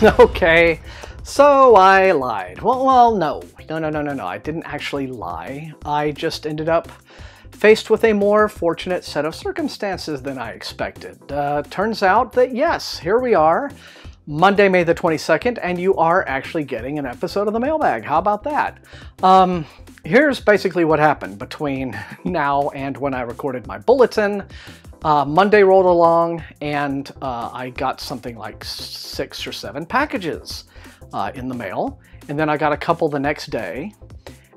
Okay, so I lied. Well, no. I didn't actually lie. I just ended up faced with a more fortunate set of circumstances than I expected. Turns out that yes, here we are, Monday, May the 22nd, and you are actually getting an episode of the Mailbag. How about that? Here's basically what happened between now and when I recorded my bulletin. Monday rolled along, and I got something like 6 or 7 packages in the mail. And then I got a couple the next day,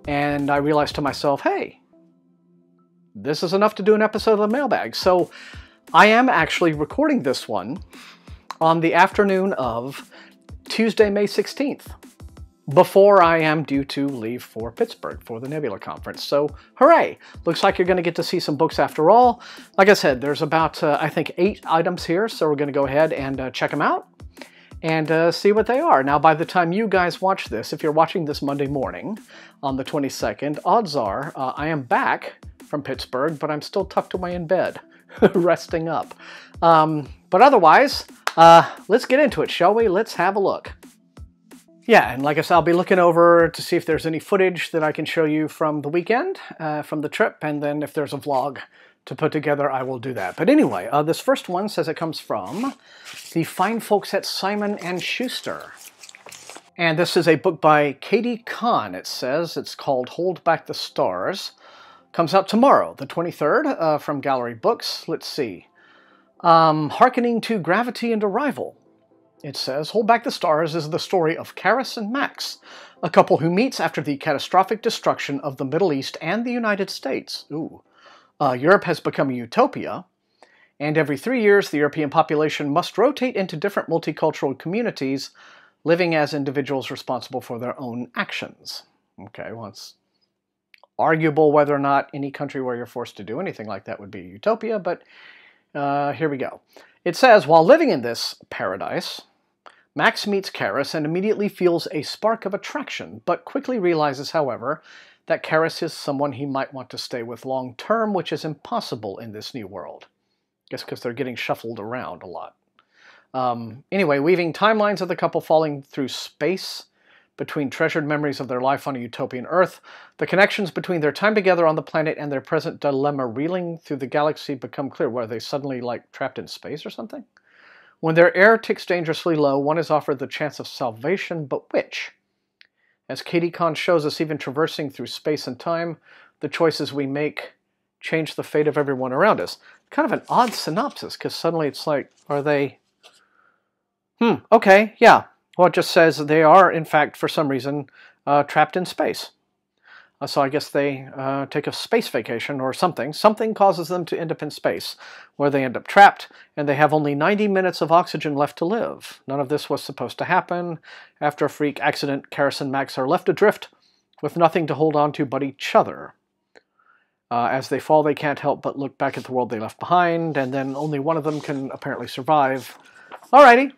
and I realized to myself, hey, this is enough to do an episode of the Mailbag. So I am actually recording this one on the afternoon of Tuesday, May 16th, before I am due to leave for Pittsburgh for the Nebula conference. So hooray! Looks like you're going to get to see some books after all. Like I said, there's about, I think, 8 items here, so we're going to go ahead and check them out and see what they are. Now, by the time you guys watch this, if you're watching this Monday morning on the 22nd, odds are I am back from Pittsburgh, but I'm still tucked away in bed, resting up. But otherwise, let's get into it, shall we? Let's have a look. Yeah, and like I said, I'll be looking over to see if there's any footage that I can show you from the weekend, from the trip, and then if there's a vlog to put together, I will do that. But anyway, this first one says it comes from the fine folks at Simon & Schuster. And this is a book by Katie Kahn, it says. It's called Hold Back the Stars. Comes out tomorrow, the 23rd, from Gallery Books. Let's see. Hearkening to Gravity and Arrival. It says, Hold Back the Stars is the story of Karis and Max, a couple who meets after the catastrophic destruction of the Middle East and the United States. Europe has become a utopia, and every 3 years the European population must rotate into different multicultural communities, living as individuals responsible for their own actions. Okay, well, it's arguable whether or not any country where you're forced to do anything like that would be a utopia, but here we go. It says, while living in this paradise, Max meets Karis and immediately feels a spark of attraction, but quickly realizes, however, that Karis is someone he might want to stay with long term, which is impossible in this new world. I guess because they're getting shuffled around a lot. Anyway, weaving timelines of the couple falling through space between treasured memories of their life on a utopian Earth, the connections between their time together on the planet and their present dilemma reeling through the galaxy become clear. Were they suddenly, like, trapped in space or something? When their air ticks dangerously low, one is offered the chance of salvation, but which? As Katie Kahn shows us, even traversing through space and time, the choices we make change the fate of everyone around us. Kind of an odd synopsis, because suddenly it's like, are they... okay, yeah. Well, it just says they are, in fact, for some reason, trapped in space. So I guess they take a space vacation or something. Something causes them to end up in space, where they end up trapped, and they have only 90 minutes of oxygen left to live. None of this was supposed to happen. After a freak accident, Karis and Max are left adrift, with nothing to hold on to but each other. As they fall, they can't help but look back at the world they left behind, and then only one of them can apparently survive. Alrighty.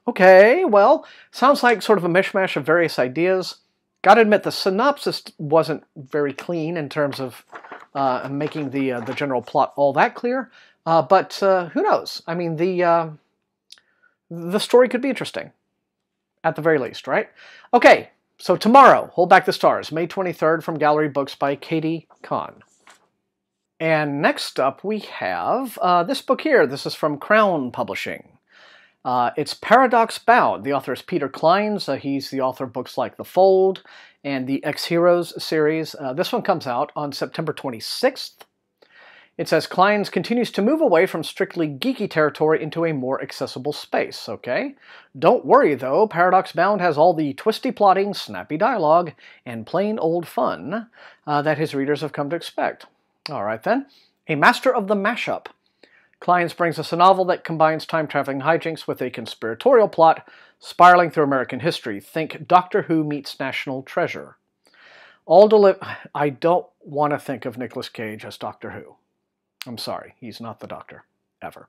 Okay, well, sounds like sort of a mishmash of various ideas. Gotta admit, the synopsis wasn't very clean in terms of making the general plot all that clear. But who knows? I mean, the story could be interesting, at the very least, right? Okay, so tomorrow, Hold Back the Stars, May 23rd, from Gallery Books by Katie Kahn. And next up we have this book here. This is from Crown Publishing. It's Paradox Bound. The author is Peter Clines. He's the author of books like The Fold and the Ex-Heroes series. This one comes out on September 26th. It says, Clines continues to move away from strictly geeky territory into a more accessible space, okay? Don't worry, though. Paradox Bound has all the twisty plotting, snappy dialogue, and plain old fun that his readers have come to expect. All right, then. A Master of the Mashup. Clines brings us a novel that combines time-traveling hijinks with a conspiratorial plot spiraling through American history. Think Doctor Who meets National Treasure. I don't want to think of Nicolas Cage as Doctor Who. I'm sorry, he's not the Doctor, ever.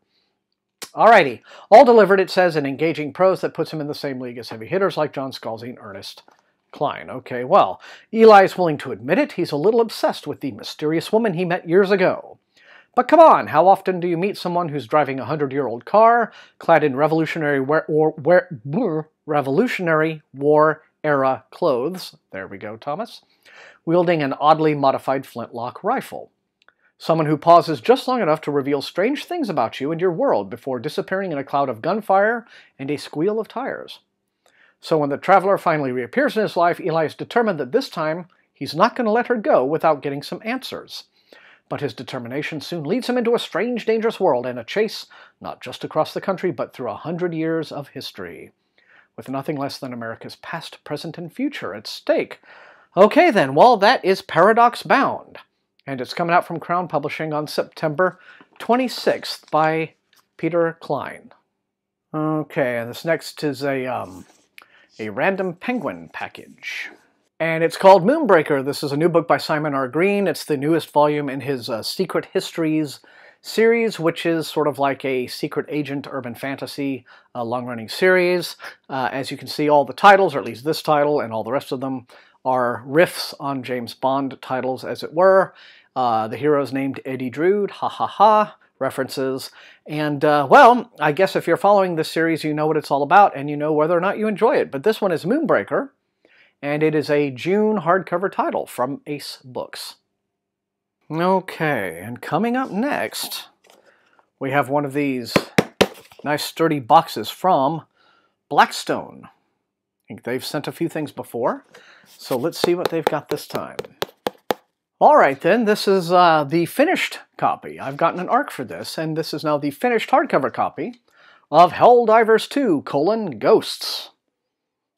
Alrighty, all delivered, it says, in engaging prose that puts him in the same league as heavy hitters like John Scalzi and Ernest Cline. Okay, well, Eli is willing to admit it. He's a little obsessed with the mysterious woman he met years ago. But come on, how often do you meet someone who's driving a 100-year-old car, clad in Revolutionary War-era clothes, there we go, Thomas, wielding an oddly modified flintlock rifle? Someone who pauses just long enough to reveal strange things about you and your world before disappearing in a cloud of gunfire and a squeal of tires. So when the traveler finally reappears in his life, Eli is determined that this time he's not going to let her go without getting some answers. But his determination soon leads him into a strange, dangerous world and a chase not just across the country, but through 100 years of history, with nothing less than America's past, present, and future at stake. Okay then, well, that is Paradox Bound. And it's coming out from Crown Publishing on September 26th by Peter Klein. Okay, and this next is a Random Penguin package. And it's called Moonbreaker. This is a new book by Simon R. Green. It's the newest volume in his Secret Histories series, which is sort of like a secret agent urban fantasy long-running series. As you can see, all the titles, or at least this title and all the rest of them, are riffs on James Bond titles, as it were. The hero's named Eddie Drood, ha ha ha, references. And, well, I guess if you're following this series, you know what it's all about, and you know whether or not you enjoy it. But this one is Moonbreaker, and it is a June hardcover title from Ace Books. Okay, and coming up next, we have one of these nice sturdy boxes from Blackstone. I think they've sent a few things before, so let's see what they've got this time. All right then, this is the finished copy. I've gotten an ARC for this, and this is now the finished hardcover copy of Helldivers 2, Ghosts.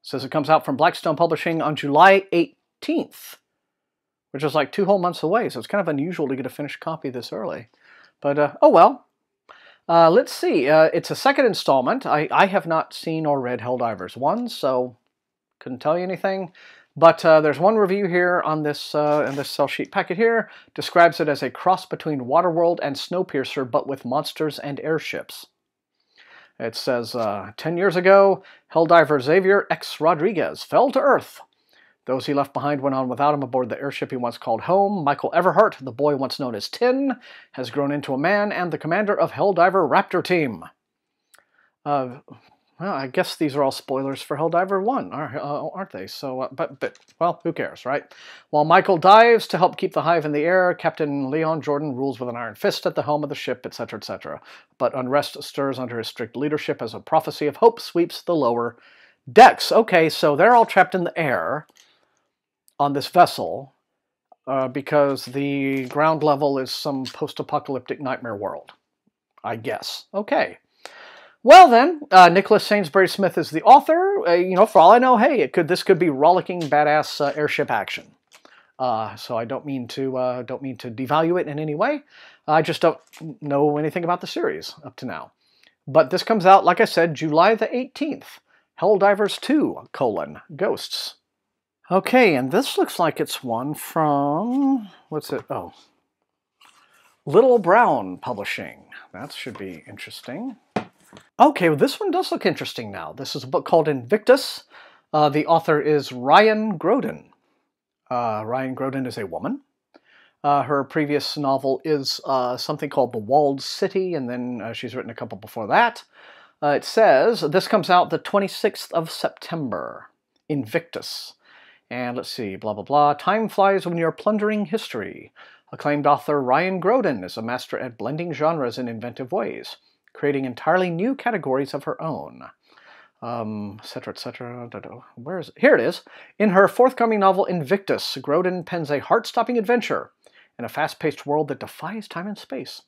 It says it comes out from Blackstone Publishing on July 18th, which is like 2 whole months away, so it's kind of unusual to get a finished copy this early. But, oh well. Let's see. It's a second installment. I have not seen or read Helldivers 1, so couldn't tell you anything. But there's one review here on this in this sell sheet packet here. Describes it as a cross between Waterworld and Snowpiercer, but with monsters and airships. It says, 10 years ago, Helldiver Xavier X. Rodriguez fell to Earth. Those he left behind went on without him aboard the airship he once called home. Michael Everhart, the boy once known as Tin, has grown into a man and the commander of Helldiver Raptor Team. Well, I guess these are all spoilers for Helldiver 1, aren't they? So, but, well, who cares, right? While Michael dives to help keep the hive in the air, Captain Leon Jordan rules with an iron fist at the helm of the ship, etc., etc. But unrest stirs under his strict leadership as a prophecy of hope sweeps the lower decks. Okay, so they're all trapped in the air on this vessel because the ground level is some post-apocalyptic nightmare world, I guess. Okay. Well then, Nicholas Sainsbury Smith is the author. You know, for all I know, hey, this could be rollicking badass airship action. So I don't mean to devalue it in any way. I just don't know anything about the series up to now. But this comes out, like I said, July the 18th. Helldivers 2, Ghosts. Okay, and this looks like it's one from, what's it? Oh, Little Brown Publishing. That should be interesting. Okay, well, this one does look interesting now. This is a book called Invictus. The author is Ryan Groden. Ryan Groden is a woman. Her previous novel is something called The Walled City, and then she's written a couple before that. It says, this comes out the 26th of September. Invictus. And let's see, blah, blah, blah. Time flies when you're plundering history. Acclaimed author Ryan Groden is a master at blending genres in inventive ways, creating entirely new categories of her own. Etc., etc. Where is it? Here it is. In her forthcoming novel Invictus, Groden pens a heart-stopping adventure in a fast-paced world that defies time and space.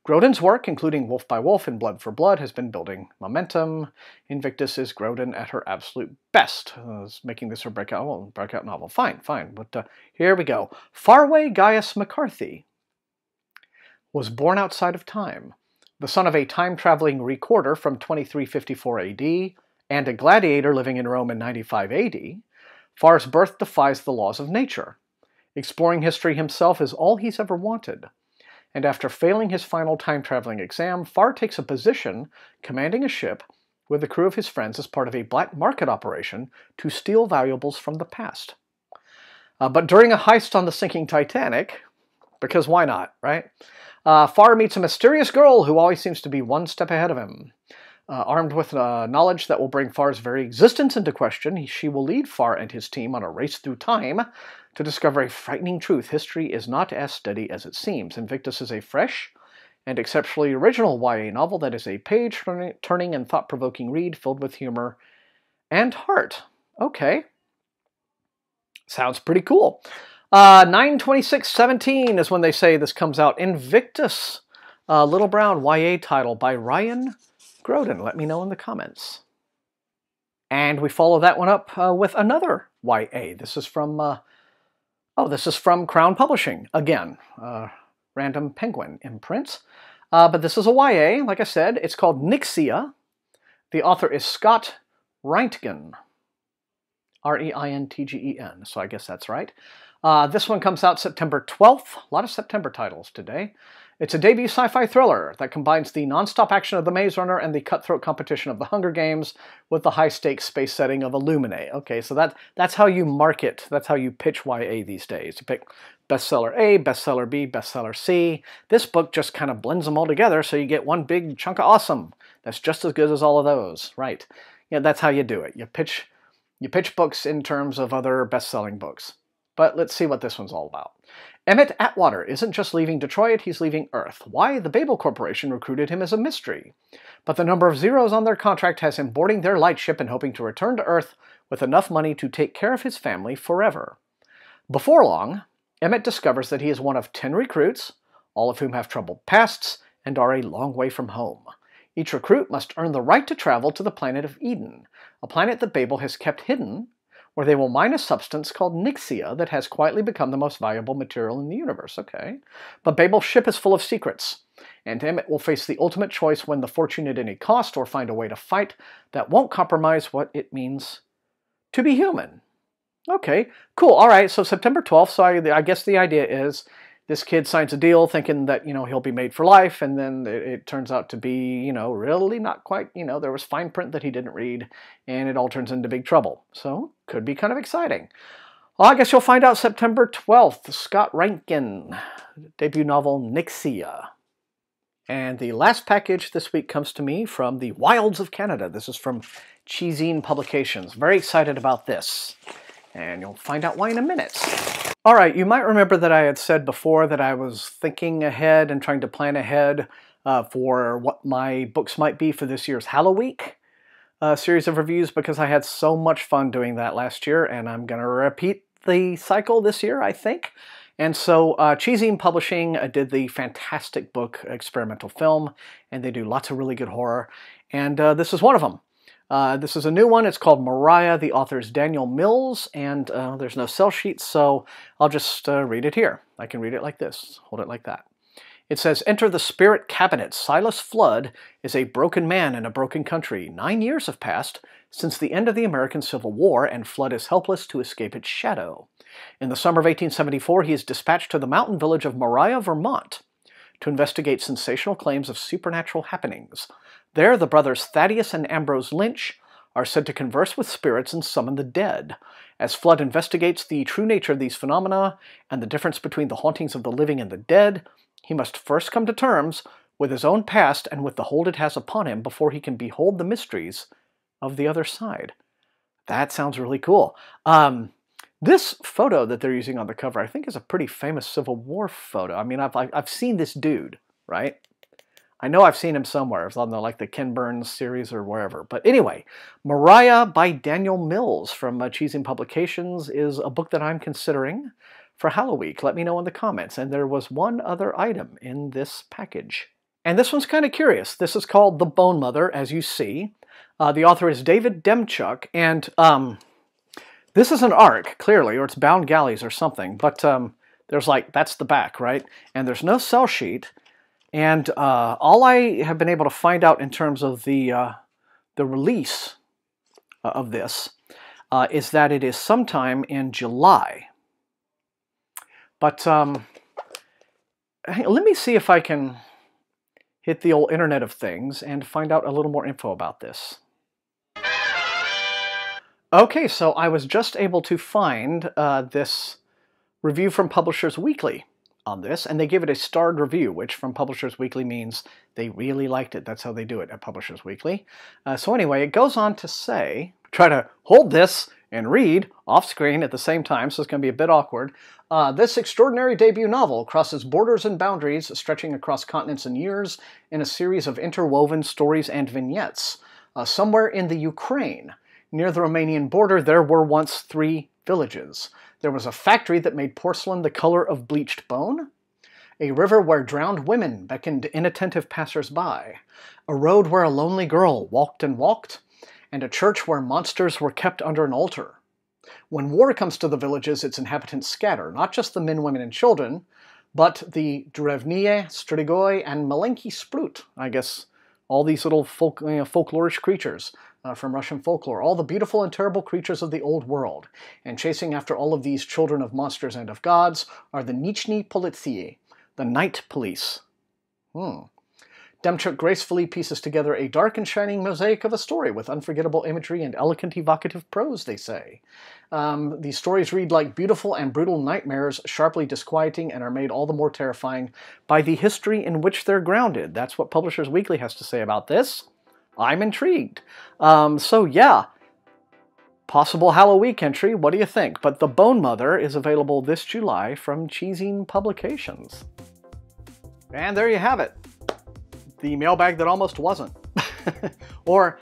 Groden's work, including Wolf by Wolf and Blood for Blood, has been building momentum. Invictus is Groden at her absolute best. Making this her breakout novel. Fine. But here we go. Faraway Gaius McCarthy was born outside of time. The son of a time-traveling recorder from 2354 AD and a gladiator living in Rome in 95 AD, Far's birth defies the laws of nature. Exploring history himself is all he's ever wanted. And after failing his final time-traveling exam, Far takes a position commanding a ship with a crew of his friends as part of a black market operation to steal valuables from the past. But during a heist on the sinking Titanic, because why not, right? Far meets a mysterious girl who always seems to be one step ahead of him. Armed with knowledge that will bring Far's very existence into question, she will lead Far and his team on a race through time to discover a frightening truth. History is not as steady as it seems. Invictus is a fresh and exceptionally original YA novel that is a page-turning and thought-provoking read filled with humor and heart. Okay. Sounds pretty cool. 9/26/17 is when they say this comes out. Invictus, Little Brown YA title by Ryan Groden. Let me know in the comments. And we follow that one up with another YA. This is from Crown Publishing again. Random Penguin imprints. But this is a YA, like I said. It's called Nixia. The author is Scott Reintgen. Reintgen, so I guess that's right. This one comes out September 12th. A lot of September titles today. It's a debut sci-fi thriller that combines the non-stop action of The Maze Runner and the cutthroat competition of The Hunger Games with the high-stakes space setting of Illuminae. Okay, so that's how you market, that's how you pitch YA these days. You pick bestseller A, bestseller B, bestseller C. This book just kind of blends them all together so you get one big chunk of awesome that's just as good as all of those, right? Yeah, that's how you do it. You pitch books in terms of other best-selling books. But let's see what this one's all about. Emmett Atwater isn't just leaving Detroit, he's leaving Earth. Why the Babel Corporation recruited him is a mystery. But the number of zeros on their contract has him boarding their lightship and hoping to return to Earth with enough money to take care of his family forever. Before long, Emmett discovers that he is one of 10 recruits, all of whom have troubled pasts and are a long way from home. Each recruit must earn the right to travel to the planet of Eden, a planet that Babel has kept hidden, where they will mine a substance called Nixia that has quietly become the most valuable material in the universe. Okay. But Babel's ship is full of secrets, and Emmett will face the ultimate choice: win the fortune at any cost or find a way to fight that won't compromise what it means to be human. Okay, cool. All right, so September 12th, so I guess the idea is this kid signs a deal thinking that, he'll be made for life, and then it turns out to be, really not quite, there was fine print that he didn't read, and it all turns into big trouble. So, could be kind of exciting. Well, I guess you'll find out September 12th. Scott Reintgen, debut novel Nixia. And the last package this week comes to me from the wilds of Canada. This is from Cheezine Publications. Very excited about this. And you'll find out why in a minute. All right, you might remember that I had said before that I was thinking ahead and trying to plan ahead for what my books might be for this year's Halloween series of reviews, because I had so much fun doing that last year, and I'm going to repeat the cycle this year, I think. And so Cheezine Publishing did the fantastic book Experimental Film, and they do lots of really good horror, and this is one of them. This is a new one. It's called Mariah. The author is Daniel Mills, and there's no sell sheet, so I'll just read it here. I can read it like this. Hold it like that. It says, "Enter the spirit cabinet. Silas Flood is a broken man in a broken country. 9 years have passed since the end of the American Civil War, and Flood is helpless to escape its shadow. In the summer of 1874, he is dispatched to the mountain village of Mariah, Vermont, to investigate sensational claims of supernatural happenings. There, the brothers Thaddeus and Ambrose Lynch are said to converse with spirits and summon the dead. As Flood investigates the true nature of these phenomena and the difference between the hauntings of the living and the dead, he must first come to terms with his own past and with the hold it has upon him before he can behold the mysteries of the other side." That sounds really cool. This photo that they're using on the cover, I think, is a pretty famous Civil War photo. I mean, I've seen this dude, right? I know I've seen him somewhere. It's on the Ken Burns series or wherever. But anyway, Mariah by Daniel Mills from Cheezine Publications is a book that I'm considering for Halloween. Let me know in the comments. And there was one other item in this package. And this one's kind of curious. This is called The Bone Mother, as you see. The author is David Demchuk, and this is an ARC, clearly, or it's Bound Galleys or something. But there's that's the back, right? And there's no sell sheet. And all I have been able to find out in terms of the release of this is that it is sometime in July. But let me see if I can hit the old Internet of Things and find out a little more info about this. Okay, so I was just able to find this review from Publishers Weekly on this, and they give it a starred review, which from Publishers Weekly means they really liked it. That's how they do it at Publishers Weekly. So anyway, it goes on to say, try to hold this and read off-screen at the same time, so it's going to be a bit awkward. This extraordinary debut novel crosses borders and boundaries, stretching across continents and years in a series of interwoven stories and vignettes. Somewhere in the Ukraine, near the Romanian border, there were once 3 villages. There was a factory that made porcelain the color of bleached bone, a river where drowned women beckoned inattentive passers-by, a road where a lonely girl walked and walked, and a church where monsters were kept under an altar. When war comes to the villages, its inhabitants scatter, not just the men, women, and children, but the Drevnie, Strigoi, and Malenki Sprut. I guess all these little folklorish creatures from Russian folklore, all the beautiful and terrible creatures of the old world. And chasing after all of these children of monsters and of gods are the Nichni Politsiye, the night police. Demchuk gracefully pieces together a dark and shining mosaic of a story with unforgettable imagery and elegant evocative prose, they say. These stories read like beautiful and brutal nightmares, sharply disquieting, and are made all the more terrifying by the history in which they're grounded. That's what Publishers Weekly has to say about this. I'm intrigued. So yeah, possible Halloween entry, what do you think? But The Bone Mother is available this July from Cheesing Publications. And there you have it. The mailbag that almost wasn't. Or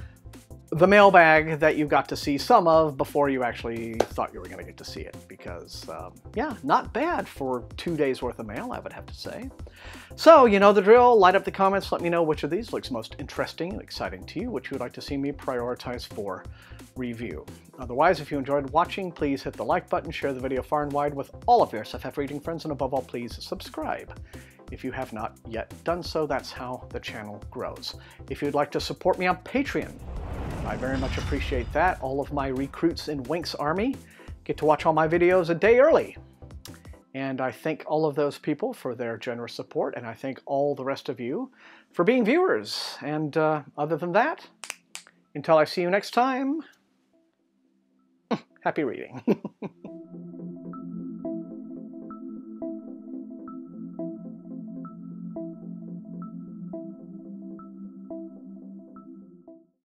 the mailbag that you got to see some of before you actually thought you were going to get to see it. Because, yeah, not bad for 2 days worth of mail, I would have to say. So, you know the drill. Light up the comments. Let me know which of these looks most interesting and exciting to you, which you would like to see me prioritize for review. Otherwise, if you enjoyed watching, please hit the like button, share the video far and wide with all of your SFF reading friends, and above all, please subscribe. If you have not yet done so, that's how the channel grows. If you'd like to support me on Patreon, I very much appreciate that. All of my recruits in Wink's army get to watch all my videos a day early. And I thank all of those people for their generous support, and I thank all the rest of you for being viewers. And other than that, until I see you next time, happy reading.